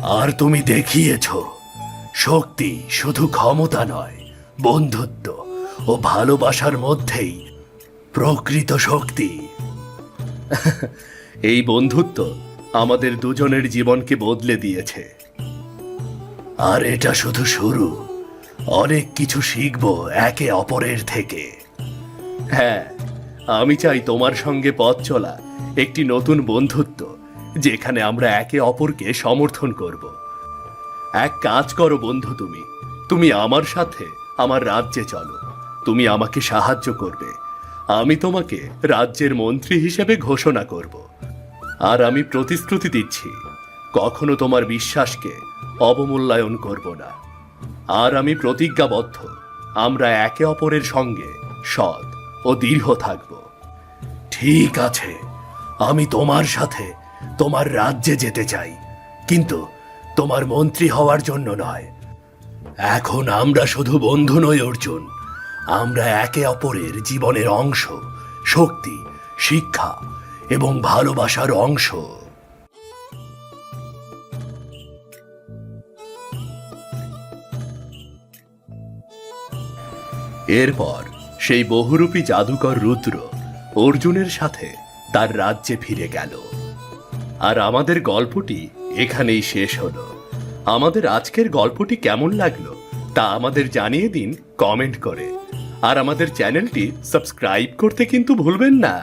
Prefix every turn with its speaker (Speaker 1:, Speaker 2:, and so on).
Speaker 1: আর তুমি দেখিয়েছ শক্তি শুধু ক্ষমতা নয়, বন্ধুত্ব ও ভালোবাসার মধ্যেই প্রকৃত শক্তি। এই বন্ধুত্ব আমাদের দুজনের জীবনকে বদলে দিয়েছে। আর এটা শুধু শুরু, অনেক কিছু শিখব একে অপরের থেকে। হ্যাঁ, আমি চাই তোমার সঙ্গে পথ চলা একটি নতুন বন্ধুত্ব, যেখানে আমরা একে অপরকে সমর্থন করব। এক কাজ করো বন্ধু, তুমি তুমি আমার সাথে আমার রাজ্যে চলো। তুমি আমাকে সাহায্য করবে, আমি তোমাকে রাজ্যের মন্ত্রী হিসেবে ঘোষণা করব। আর আমি প্রতিশ্রুতি দিচ্ছি, কখনো তোমার বিশ্বাসকে অবমূল্যায়ন করব না। আর আমি প্রতিজ্ঞাবদ্ধ, আমরা একে অপরের সঙ্গে সৎ ও দৃঢ় থাকব। ঠিক আছে, আমি তোমার সাথে তোমার রাজ্যে যেতে চাই, কিন্তু তোমার মন্ত্রী হওয়ার জন্য নয়। এখন আমরা শুধু বন্ধু নই অর্জুন, আমরা একে অপরের জীবনের অংশ, শক্তি, শিক্ষা এবং ভালোবাসার অংশ। এরপর সেই বহুরূপী জাদুকর রুদ্র অর্জুনের সাথে তার রাজ্যে ফিরে গেল। আর আমাদের গল্পটি এখানেই শেষ হলো। আমাদের আজকের গল্পটি কেমন লাগলো তা আমাদের জানিয়ে দিন কমেন্ট করে। আর আমাদের চ্যানেলটি সাবস্ক্রাইব করতে কিন্তু ভুলবেন না।